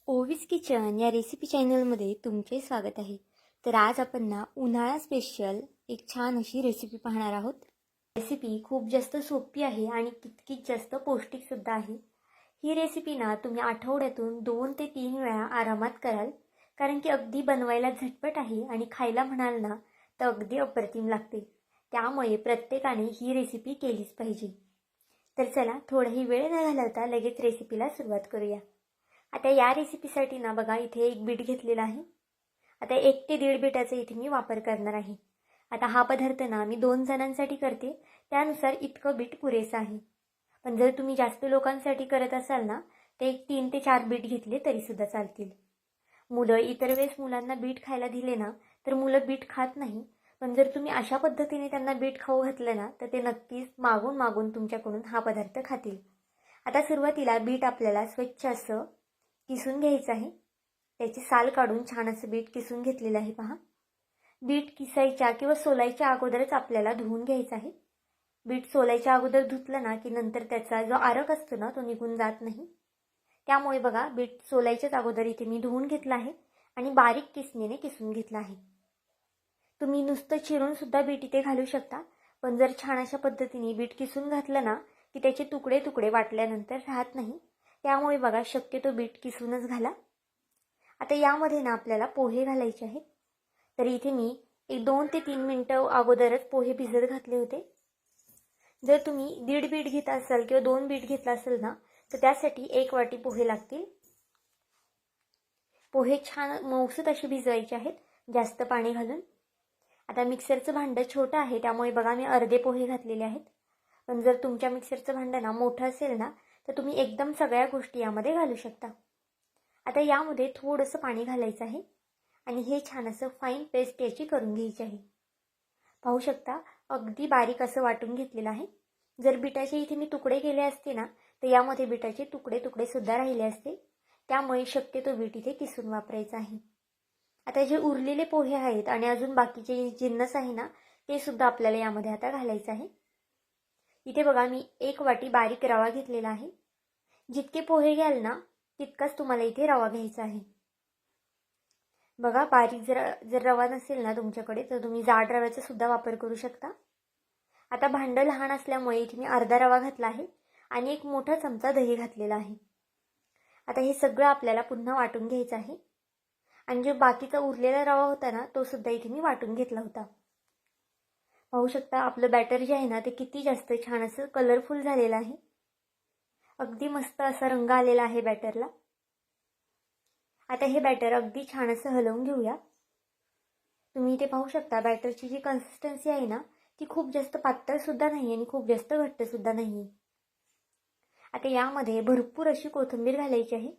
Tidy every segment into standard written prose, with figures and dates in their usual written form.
ओवीज kitchen या recipe चॅनलमध्ये तुमचे स्वागत आहे। तर आज आपण ना उन्हाळा स्पेशल एक छान अशी रेसिपी पाहणार आहोत। रेसिपी खूप जास्त सोपी आहे आणि तितकीच जास्त पौष्टिक सुद्धा आहे। ही रेसिपी ना तुम्ही आठवड्यातून 2 ते 3 वेळा आरामात कराल, कारण की अगदी बनवायला झटपट आहे आणि खायला म्हणाल ना तर अगदी अप्रतिम लागते। त्यामुळे प्रत्येकाने ही रेसिपी केलीच पाहिजे। तर चला थोडाही वेळ न घालवता लगेच रेसिपीला सुरुवात करूया। आता या रेसिपीसाठी ना बघा इथे एक बीट घेतलेला आहे। आता 1 ते 1.5 बीटाचा इथे मी वापर करणार आहे। आता हा पदार्थ ना मी 2 जणांसाठी करते, त्यानुसार इतकं बीट पुरेसं आहे। पण जर तुम्ही जास्त लोकांसाठी करत असाल ना तर एक 3 ते 4 बीट घेतले तरी सुद्धा चालतील। मुलं इतर वेळेस मुलांना बीट खायला दिले ना तर मुलं बीट खात नाही, पण जर तुम्ही अशा पद्धतीने त्यांना बीट खाऊ घातलं ना तर ते नक्कीच मागून मागून तुमच्याकडून हा पदार्थ खातील। आता सुरुवातीला बीट आपल्याला स्वच्छ असं किसून घ्यायचं आहे। त्याची साल काढून छान असं बीट किसून घेतलेलं आहे पहा। बीट किसायच्या किंवा सोलायच्या अगोदरच आपल्याला धुवून घ्यायचं आहे। बीट सोलायच्या अगोदर धुतलं ना की नंतर त्याचा जो आरक असतो ना तो निघून जात नाही। त्यामुळे बघा बीट सोलायच्याच अगोदर इथे मी धुवून घेतलं आहे आणि बारीक किसणीने किसून घेतलं आहे। तुम्ही नुसतं चिरून सुद्धा बीट इथे घालू शकता, पण जर छान अशा पद्धतीने बीट किसून घातलं ना की त्याचे तुकडे तुकडे वाटल्यानंतर राहत नाही। त्यामुळे बघा शक्यतो बीट किसूनच घाला। आता यामध्ये ना आपल्याला पोहे घालायचे आहेत। तर इथे मी एक 2 ते 3 मिनिटं अगोदरच पोहे भिजत घातले होते। जर तुम्ही 1.5 बीट घेत असाल किंवा 2 बीट घेतला असेल ना तर त्यासाठी 1 वाटी पोहे लागतील। पोहे छान मऊसूत असे भिजवायचे आहेत, जास्त पाणी घालून। आता मिक्सरचं भांडं छोटं आहे त्यामुळे बघा मी अर्धे पोहे घातलेले आहेत, पण जर तुमच्या मिक्सरचं भांडं ना मोठं असेल ना तर तुम्ही एकदम सगळ्या गोष्टी यामध्ये घालू शकता। आता यामध्ये थोडंसं पाणी घालायचं आहे आणि हे छान असं फाईन पेस्ट याची करून घ्यायची आहे। पाहू शकता अगदी बारीक असं वाटून घेतलेलं आहे। जर बिटाचे इथे मी तुकडे केले असते ना तर यामध्ये बिटाचे तुकडे तुकडे सुद्धा राहिले असते, त्यामुळे शक्यतो बीट इथे किसून वापरायचं आहे। आता जे उरलेले पोहे आहेत आणि अजून बाकीचे जिन्नस आहे ना ते सुद्धा आपल्याला यामध्ये आता घालायचं आहे। इथे बघा मी 1 वाटी बारीक रवा घेतलेला आहे। जितके पोहे घ्याल ना तितकाच तुम्हाला इथे रवा घ्यायचा आहे। बघा बारीक जर रवा नसेल ना तुमच्याकडे तर तुम्ही जाड रव्याचा सुद्धा वापर करू शकता। आता भांडं लहान असल्यामुळे इथे मी अर्धा रवा घातला आहे आणि 1 मोठा चमचा दही घातलेला आहे। आता हे सगळं आपल्याला पुन्हा वाटून घ्यायचं आहे आणि जो बाकीचा उरलेला रवा होता ना तो सुद्धा इथे मी वाटून घेतला होता। पाहू शकता आपलं बॅटर जे आहे ना ते किती जास्त छान असं कलरफुल झालेलं आहे। अगदी मस्त असा रंग आलेला आहे बॅटरला। आता हे बॅटर अगदी छान असं हलवून घेऊया। तुम्ही इथे पाहू शकता बॅटरची जी कन्सिस्टन्सी आहे ना ती खूप जास्त पातळ सुद्धा नाही आणि खूप जास्त घट्ट सुद्धा नाही। आता यामध्ये भरपूर अशी कोथिंबीर घालायची आहे।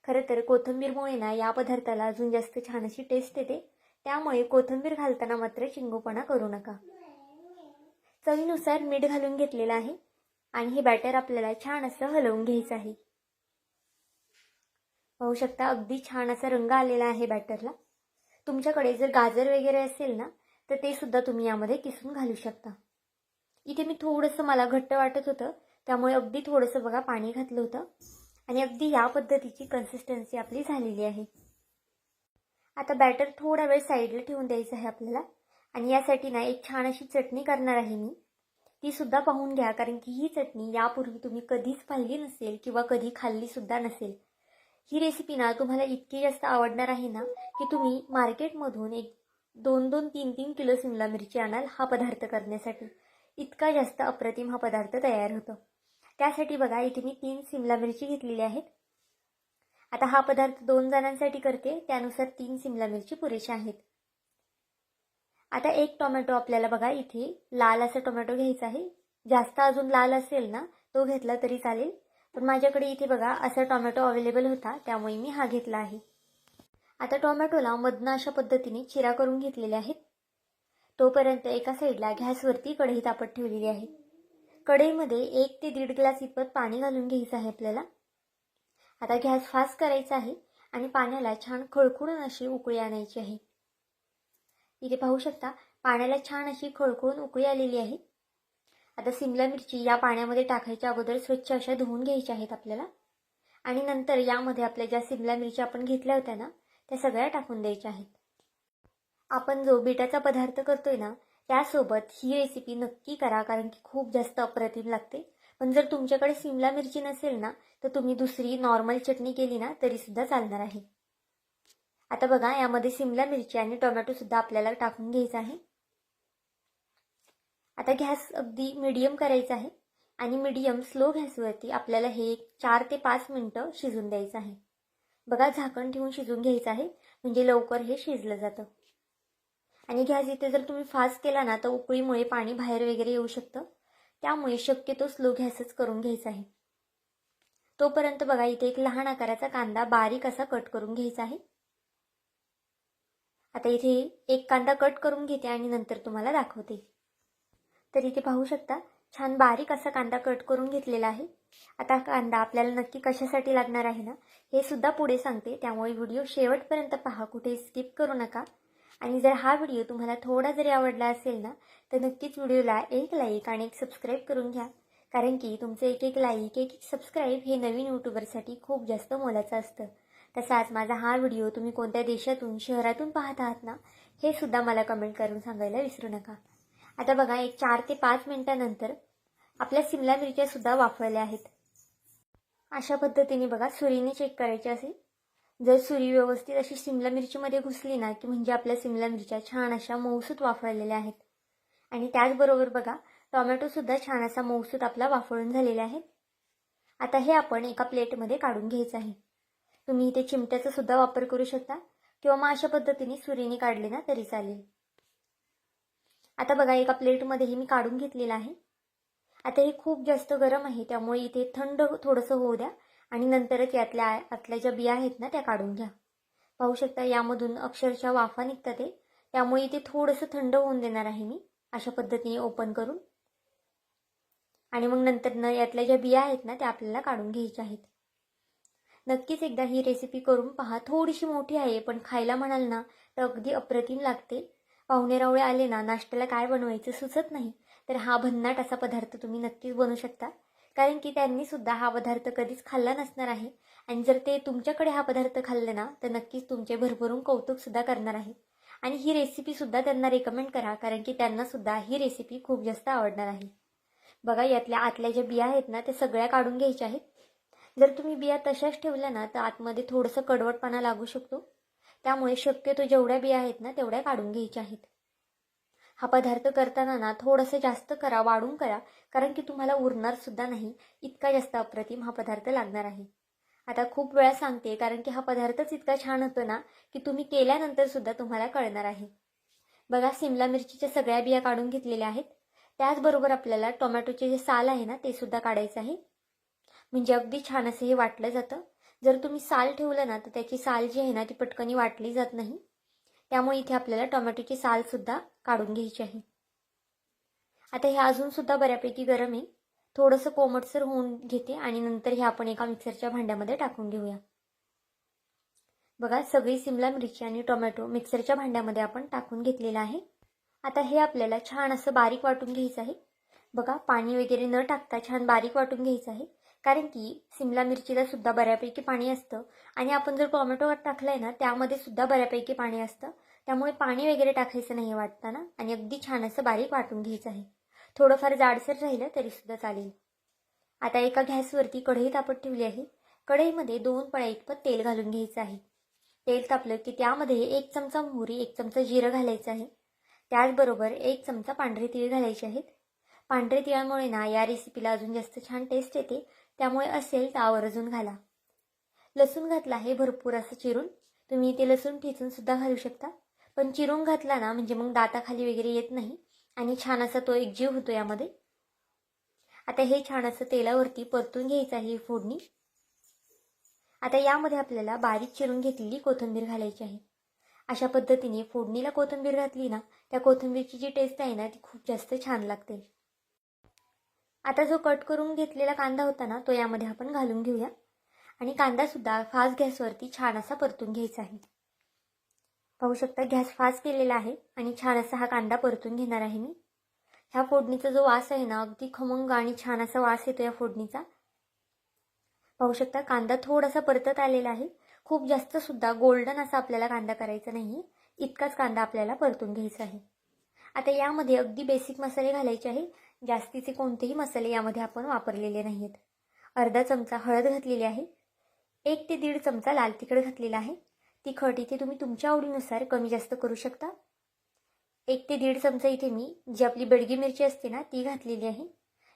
खरं तर कोथिंबीरमुळे ना या पदार्थाला अजून जास्त छान अशी टेस्ट येते, त्यामुळे कोथिंबीर घालताना मात्र चिंगूपणा करू नका। चवीनुसार मीठ घालून घेतलेलं आहे आणि हे बॅटर आपल्याला छान असं हलवून घ्यायचं आहे। पाहू शकता अगदी छान असा रंग आलेला आहे बॅटरला। तुमच्याकडे जर गाजर वगैरे असेल ना तर ते सुद्धा तुम्ही यामध्ये किसून घालू शकता। इथे मी थोडंसं मला घट्ट वाटत होतं त्यामुळे अगदी थोडंसं बघा पाणी घातलं होतं आणि अगदी या पद्धतीची कन्सिस्टन्सी आपली झालेली आहे। आता बॅटर थोडा वेळ साईडला ठेवून द्यायचं आहे आपल्याला आणि यासाठी ना एक छान अशी चटणी करणार आहे मी, ती सुद्धा पाहून घ्या, कारण की ही चटणी यापूर्वी तुम्ही कधीच पाहिली नसेल किंवा कधी खाल्ली सुद्धा नसेल। ही रेसिपी ना तुम्हाला इतकी जास्त आवडणार आहे ना की तुम्ही मार्केटमधून एक 2-2, 3-3 किलो शिमला मिरची आणाल हा पदार्थ करण्यासाठी। इतका जास्त अप्रतिम हा पदार्थ तयार होतो। त्यासाठी बघा इथे मी 3 शिमला मिरची घेतलेली आहेत। आता हा पदार्थ 2 जणांसाठी करते, त्यानुसार 3 शिमला मिरची पुरेशा आहेत। आता 1 टोमॅटो आपल्याला बघा इथे लाल असा टोमॅटो घ्यायचा आहे। जास्त अजून लाल असेल ना तो घेतला तरी चालेल, पण माझ्याकडे इथे बघा असा टोमॅटो अवेलेबल होता त्यामुळे मी हा घेतला आहे। आता टोमॅटोला मधनं अशा पद्धतीने चिरा करून घेतलेले आहेत। तोपर्यंत एका साईडला गॅसवरती कढई तापत ठेवलेली आहे। कढईमध्ये 1 ते 1.5 ग्लास इतपत पाणी घालून घ्यायचं आहे आपल्याला। आता गॅस फास्ट करायचा आहे आणि पाण्याला छान खळखळून अशी उकळी आणायची आहे। इथे पाहू शकता पाण्याला छान अशी खळखळून उकळी आलेली आहे। आता शिमला मिरची या पाण्यामध्ये टाकायच्या अगोदर स्वच्छ अशा धुवून घ्यायच्या आहेत आपल्याला आणि नंतर यामध्ये आपल्या ज्या सिमला मिरच्या आपण घेतल्या होत्या ना त्या सगळ्या टाकून द्यायच्या आहेत. आपण जो बीटाचा पदार्थ करतोय ना त्यासोबत ही रेसिपी नक्की करा, कारण की खूप जास्त अप्रतिम लागते. पण जर तुमच्याकडे सिमला मिरची नसेल ना तर तुम्ही दुसरी नॉर्मल चटणी केली ना तरीसुद्धा चालणार आहे. आता बघा यामध्ये सिमला मिरची आणि टोमॅटोसुद्धा आपल्याला टाकून घ्यायचं आहे. आता गॅस अगदी मीडियम करायचा आहे आणि मीडियम स्लो गॅसवरती आपल्याला हे 4 ते 5 मिनिटं शिजून द्यायचं आहे. बघा झाकण ठेवून शिजून घ्यायचं आहे म्हणजे लवकर हे शिजलं जातं. आणि गॅस इथे जर तुम्ही फास्ट केला ना तर उकळीमुळे पाणी बाहेर वगैरे येऊ शकतं, त्यामुळे शक्यतो स्लो गॅसच करून घ्यायचा आहे. तोपर्यंत बघा इथे एक लहान आकाराचा कांदा बारीक असा कट करून घ्यायचा आहे. आता इथे एक कांदा कट करून घेते आणि नंतर तुम्हाला दाखवते. तर इथे पाहू शकता छान बारीक असा कांदा कट करून घेतलेला आहे. आता कांदा आपल्याला नक्की कशासाठी लागणार आहे ना हे सुद्धा पुढे सांगते, त्यामुळे व्हिडिओ शेवटपर्यंत पहा, कुठे स्किप करू नका. आणि जर हा व्हिडिओ तुम्हाला थोडा जरी आवडला असेल ना तर नक्कीच व्हिडिओला एक लाईक आणि एक सबस्क्राईब करून घ्या, कारण की तुमचं एक एक लाईक एक एक सबस्क्राईब हे नवीन यूट्यूबरसाठी खूप जास्त मोलाचं असतं. तसाच माझा हा व्हिडिओ तुम्ही कोणत्या देशातून शहरातून पाहत आहात ना हे सुद्धा मला कमेंट करून सांगायला विसरू नका. आता बघा एक 4 ते 5 मिनिटांनंतर आपल्या सिमला मिरच्या सुद्धा वाफळल्या आहेत. अशा पद्धतीने बघा सुरीने चेक करायचे असेल. जर सुरी व्यवस्थित अशी सिमला मिरचीमध्ये घुसली ना की म्हणजे आपल्या सिमला मिरच्या छान अशा मऊसूत वाफळलेल्या आहेत. आणि त्याचबरोबर बघा टोमॅटोसुद्धा छान असा मऊसूत आपला वाफळून झालेला आहे. आता हे आपण एका प्लेटमध्ये काढून घ्यायचं आहे. तुम्ही इथे चिमट्याचा सुद्धा वापर करू शकता किंवा मग अशा पद्धतीने सुरीने काढले ना तरी चालेल. आता बघा एका प्लेटमध्येही मी काढून घेतलेलं आहे. आता हे खूप जास्त गरम आहे त्यामुळे इथे थंड थोडंसं होऊ द्या आणि नंतरच आतल्या ज्या बिया आहेत ना त्या काढून घ्या. पाहू शकता यामधून अक्षरशः वाफा निघतात ते, त्यामुळे इथे थोडंसं थंड होऊन देणार आहे मी अशा पद्धतीने ओपन करून. आणि मग नंतर यातल्या ज्या बिया आहेत ना त्या आपल्याला काढून घ्यायच्या आहेत. नक्कीच एकदा ही रेसिपी करून पहा. थोडीशी मोठी आहे पण खायला म्हणाल ना तर अगदी अप्रतिम लागते. पाहुणेरावळे आले ना नाश्त्याला काय बनवायचं सुचत नाही तर हा भन्नाट असा पदार्थ तुम्ही नक्कीच बनवू शकता, कारण की त्यांनी सुद्धा हा पदार्थ कधीच खाल्ला नसणार आहे. आणि जर ते तुमच्याकडे हा पदार्थ खाल्ले ना तर नक्कीच तुमचे भरभरून कौतुकसुद्धा करणार आहे. आणि ही रेसिपीसुद्धा त्यांना रेकमेंड करा, कारण की त्यांनासुद्धा ही रेसिपी खूप जास्त आवडणार आहे. बघा यातल्या आतल्या ज्या बिया आहेत ना त्या सगळ्या काढून घ्यायच्या आहेत. जर तुम्ही बिया तशाच ठेवल्या ना तर आतमध्ये थोडंसं कडवटपणा लागू शकतो, त्यामुळे शक्यतो जेवढ्या बिया आहेत ना तेवढ्या काढून घ्यायच्या आहेत. हा पदार्थ करताना ना थोडंसं जास्त करा, वाढून करा, कारण की तुम्हाला उरणार सुद्धा नाही, इतका जास्त अप्रतिम हा पदार्थ लागणार आहे. आता खूप वेळा सांगते कारण की हा पदार्थच इतका छान होतो ना की तुम्ही केल्यानंतर सुद्धा तुम्हाला कळणार आहे. बघा सिमला मिरचीच्या सगळ्या बिया काढून घेतलेल्या आहेत. त्याचबरोबर आपल्याला टोमॅटोचे जे साल आहे ना ते सुद्धा काढायचं आहे, म्हणजे अगदी छान असं हे वाटलं जातं. जर तुम्ही साल ठेवलं ना तर त्याची साल जी आहे ना ती पटकनी वाटली जात नाही, त्यामुळे इथे आपल्याला टोमॅटोची सालसुद्धा काढून घ्यायची आहे. आता हे अजूनसुद्धा बऱ्यापैकी गरम आहे, थोडंसं कोमटसर होऊन घेते आणि नंतर हे आपण एका मिक्सरच्या भांड्यामध्ये टाकून घेऊया. बघा सगळी सिमला मिरची आणि टोमॅटो मिक्सरच्या भांड्यामध्ये आपण टाकून घेतलेलं आहे. आता हे आपल्याला छान असं बारीक वाटून घ्यायचं आहे. बघा पाणी वगैरे न टाकता छान बारीक वाटून घ्यायचं आहे, कारण की सिमला मिरचीला सुद्धा बऱ्यापैकी पाणी असतं आणि आपण जर टोमॅटो टाकलाय ना त्यामध्ये सुद्धा बऱ्यापैकी पाणी असतं, त्यामुळे पाणी वगैरे टाकायचं नाही वाटताना आणि अगदी छान असं बारीक वाटून घ्यायचं आहे. थोडंफार जाडसर राहिलं तरीसुद्धा चालेल. आता एका गॅसवरती कढई तापत ठेवली आहे. कढईमध्ये 2 पळ्या इतपत तेल घालून घ्यायचं आहे. तेल तापलं की त्यामध्ये 1 चमचा मोहरी 1 चमचा जिरं घालायचं आहे. त्याचबरोबर 1 चमचा पांढरे तीळ घालायचे आहेत. पांढरे तिळामुळे ना या रेसिपीला अजून जास्त छान टेस्ट येते, त्यामुळे असेल तर आवर्जून घाला. लसूण घातला आहे भरपूर असं चिरून, तुम्ही इथे लसूण ठेचून सुद्धा घालू शकता, पण चिरून घातला ना म्हणजे मग दाताखाली वगैरे येत नाही आणि छान असा तो एक जीव होतो यामध्ये. आता हे छान असं तेलावरती परतून घ्यायचं आहे फोडणी. आता यामध्ये आपल्याला बारीक चिरून घेतलेली कोथिंबीर घालायची आहे. अशा पद्धतीने फोडणीला कोथिंबीर घातली ना त्या कोथिंबीरची जी टेस्ट आहे ना ती खूप जास्त छान लागते. आता जो कट करून घेतलेला कांदा होता ना तो यामध्ये आपण घालून घेऊया आणि कांदासुद्धा फास्ट गॅसवरती छान असा परतून घ्यायचा आहे. पाहू शकता गॅस फास्ट केलेला आहे आणि छान असा हा कांदा परतून घेणार आहे मी. ह्या फोडणीचा जो वास आहे ना अगदी खमंग आणि छान असा वास येतो या फोडणीचा. पाहू शकता कांदा थोडासा परतत आलेला आहे. खूप जास्त सुद्धा गोल्डन असा आपल्याला कांदा करायचा नाही, इतकाच कांदा आपल्याला परतून घ्यायचा आहे. आता यामध्ये अगदी बेसिक मसाले घालायचे आहे. जास्तीचे कोणतेही मसाले यामध्ये आपण वापरलेले नाहीत. अर्धा चमचा हळद घातलेली आहे. 1 ते 1.5 चमचा लाल तिखट घातलेला आहे. तिखट इथे तुम्ही तुमच्या आवडीनुसार कमी जास्त करू शकता. 1 ते 1.5 चमचा इथे मी जी आपली बेडगी मिरची असते ना ती घातलेली आहे.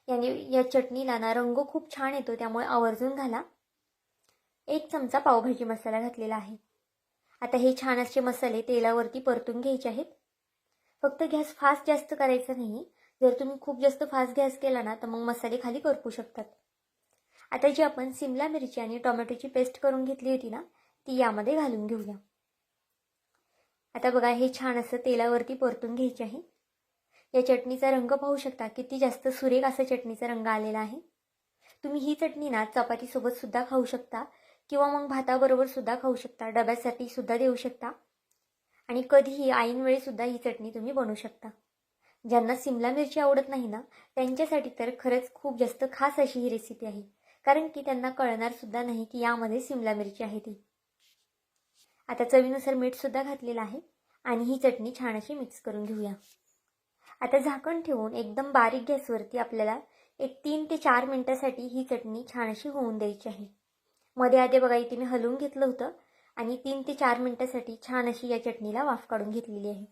याने या चटणीला ना रंग खूप छान येतो, त्यामुळे आवर्जून घाला. 1 चमचा पावभाजी मसाला घातलेला आहे. आता हे छान असे मसाले तेलावरती परतून घ्यायचे आहेत. फक्त गॅस फास्ट जास्त करायचा नाही. जर तुम्ही खूप जास्त फास्ट गॅस केला ना तर मग मसाले खाली करपू शकतात. आता जी आपण सिमला मिरची आणि टोमॅटोची पेस्ट करून घेतली होती ना ती यामध्ये घालून घेऊया. आता बघा हे छान असं तेलावरती परतून घ्यायचे आहे. या चटणीचा रंग पाहू शकता किती जास्त सुरेख असा चटणीचा रंग आलेला आहे. तुम्ही ही चटणी ना चपातीसोबत सुद्धा खाऊ शकता किंवा मग भाताबरोबर सुद्धा खाऊ शकता, डब्यासाठी सुद्धा देऊ शकता आणि कधीही ऐन वेळी सुद्धा ही चटणी तुम्ही बनवू शकता. ज्यांना सिमला मिरची आवडत नाही ना त्यांच्यासाठी तर खरंच खूप जास्त खास अशी ही रेसिपी आहे, कारण की त्यांना कळणार सुद्धा नाही की यामध्ये सिमला मिरची आहे ती. आता चवीनुसार मीठ सुद्धा घातलेलं आहे आणि ही चटणी छान अशी मिक्स करून घेऊया. आता झाकण ठेवून एकदम बारीक गॅसवरती आपल्याला एक 3 ते 4 मिनिटासाठी ही चटणी छान अशी होऊन द्यायची आहे. मध्ये आधी बघा इथे मी हलवून घेतलं होतं आणि 3 ते 4 मिनिटासाठी छान अशी या चटणीला वाफ काढून घेतलेली आहे.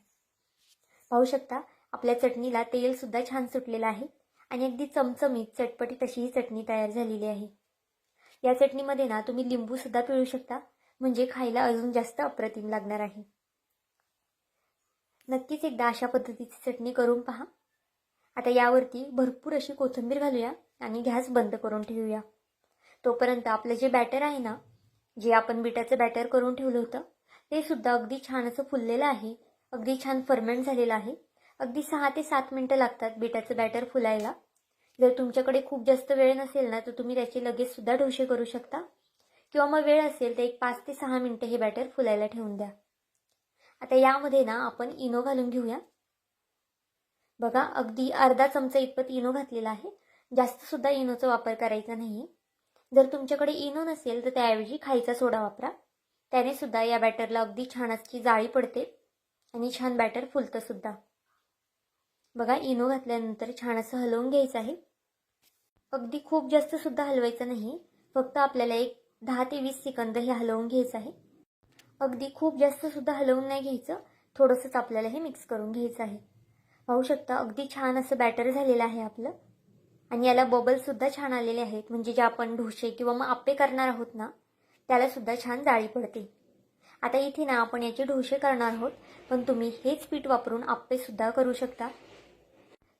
पाहू शकता आपल्या चटणीला तेल सुद्धा छान सुटलेलं आहे आणि अगदी चमचमीत चटपटीत अशी ही चटणी तयार झालेली आहे. या चटणीमध्ये ना तुम्ही लिंबू सुद्धा पिळू शकता, म्हणजे खायला अजून जास्त अप्रतिम लागणार आहे. नक्कीच एकदा अशा पद्धतीची चटणी करून पहा. आता यावरती भरपूर अशी कोथिंबीर घालूया आणि गॅस बंद करून ठेवूया. तोपर्यंत आपलं जे बॅटर आहे ना, जे आपण बिटाचं बॅटर करून ठेवलं होतं ते सुद्धा अगदी छान असं फुललेलं आहे. अगदी छान फर्मेंट झालेलं आहे. अगदी 6 ते 7 मिनिटं लागतात बिटाचं बॅटर फुलायला. जर तुमच्याकडे खूप जास्त वेळ नसेल ना तर तुम्ही त्याचे लगेच सुद्धा डोसे करू शकता किंवा मग वेळ असेल तर एक 5 ते 6 मिनिटं हे बॅटर फुलायला ठेवून द्या. आता यामध्ये ना आपण इनो घालून घेऊया. बघा अगदी अर्धा चमचा इतपत इनो घातलेला आहे. जास्त सुद्धा इनोचा वापर करायचा नाही. जर तुमच्याकडे इनो नसेल तर त्याऐवजी खायचा सोडा वापरा. त्याने सुद्धा या बॅटरला अगदी छान अशी जाळी पडते आणि छान बॅटर फुलतं सुद्धा. बघा इनो घातल्यानंतर छान असं हलवून घ्यायचं आहे. अगदी खूप जास्त सुद्धा हलवायचं नाही, फक्त आपल्याला एक 10 ते 20 सेकंद हे हलवून घ्यायचं आहे. अगदी खूप जास्त सुद्धा हलवून नाही घ्यायचं, थोडंसंच आपल्याला हे मिक्स करून घ्यायचं आहे. पाहू शकता अगदी छान असं बॅटर झालेलं आहे आपलं आणि याला बबल सुद्धा छान आलेले आहेत, म्हणजे जे आपण डोसे किंवा मग आप्पे करणार आहोत ना त्याला सुद्धा छान जाळी पडते. आता इथे ना आपण याचे डोसे करणार आहोत, पण तुम्ही हेच पीठ वापरून आप्पे सुद्धा करू शकता,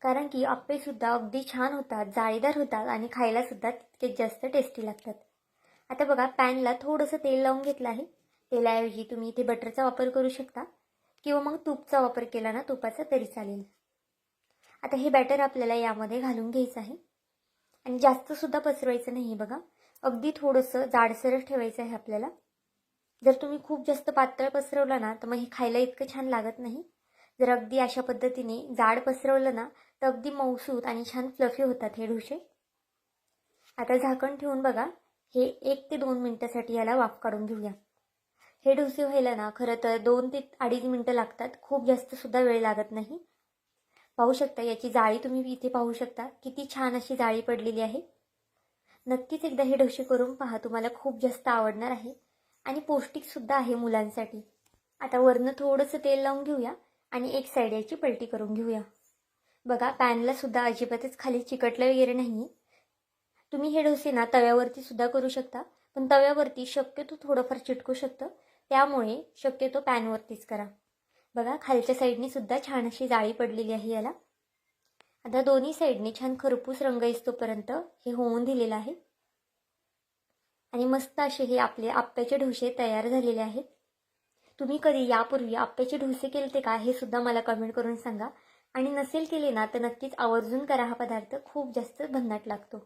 कारण की आप्पे सुद्धा अगदी छान होतात, जाळीदार होतात आणि खायला सुद्धा तितकेच जास्त टेस्टी लागतात. आता बघा पॅनला थोडंसं तेल लावून घेतलं आहे. तेलाऐवजी तुम्ही इथे बटरचा वापर करू शकता किंवा मग तूपचा वापर केला ना तुपाचा तरी चालेल. आता हे बॅटर आपल्याला यामध्ये घालून घ्यायचं आहे आणि जास्त सुद्धा पसरवायचं नाही. बघा अगदी थोडंसं जाडसरच ठेवायचं आहे आपल्याला. जर तुम्ही खूप जास्त पातळ पसरवलं ना तर मग हे खायला इतकं छान लागत नाही. जर अगदी अशा पद्धतीने जाड पसरवलं ना तर अगदी मऊसूत आणि छान फ्लफी होतात हे डोसे. आता झाकण ठेवून बघा हे 1 ते 2 मिनिटासाठी याला वाफ काढून घेऊया. हे डोसे व्हायला ना खरं तर 2 ते 2.5 मिनिटं लागतात, खूप जास्त सुद्धा वेळ लागत नाही. पाहू शकता याची जाळी तुम्ही इथे पाहू शकता किती छान अशी जाळी पडलेली आहे. नक्कीच एकदा हे डोसे करून पहा, तुम्हाला खूप जास्त आवडणार आहे आणि पौष्टिक सुद्धा आहे मुलांसाठी. आता वरनं थोडंसं तेल लावून घेऊया आणि एक साईड याची पलटी करून घेऊया. बघा पॅनला सुद्धा अजिबातच खाली चिकटलं वगैरे नाही. तुम्ही हे डोसे ना तव्यावरती सुद्धा करू शकता, पण तव्यावरती शक्यतो थोडंफार चिटकू शकतं, त्यामुळे शक्यतो पॅनवरतीच करा. बघा खालच्या साईडनी सुद्धा छान अशी जाळी पडलेली आहे याला. आता दोन्ही साईडने छान खरपूस रंग येतोपर्यंत हे होऊन दिलेलं आहे आणि मस्त असे हे आपले आप्याचे डोसे तयार झालेले आहेत. तुम्ही कधी यापूर्वी आप्याचे डोसे केलते का हे सुद्धा मला कमेंट करून सांगा आणि नसेल केले ना तर नक्कीच आवर्जून करा. हा पदार्थ खूप जास्त भन्नाट लागतो.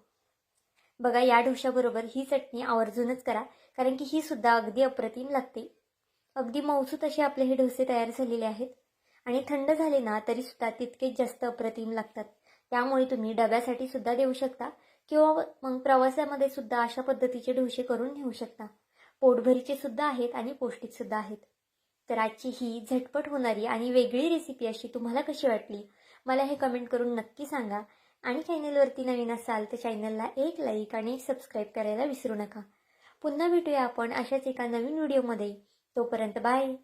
बघा या डोशाबरोबर ही चटणी आवर्जूनच करा, कारण की ही सुद्धा अगदी अप्रतिम लागते. अगदी मऊसूत असे आपले हे डोसे तयार झालेले आहेत आणि थंड झाले ना तरी सुद्धा तितकेच जास्त अप्रतिम लागतात. त्यामुळे तुम्ही डब्यासाठी सुद्धा देऊ शकता किंवा मग प्रवासामध्ये सुद्धा अशा पद्धतीचे डोसे करून नेऊ शकता. पोटभरीचे सुद्धा आहेत आणि पौष्टिक सुद्धा आहेत. तर आजची ही झटपट होणारी आणि वेगळी रेसिपी अशी तुम्हाला कशी वाटली मला हे कमेंट करून नक्की सांगा. आणि चॅनलवरती नवीन असाल तर चॅनलला एक लाईक आणि एक सबस्क्राईब करायला विसरू नका. पुन्हा भेटूया आपण अशाच एका नवीन व्हिडिओमध्ये. तोपर्यंत बाय.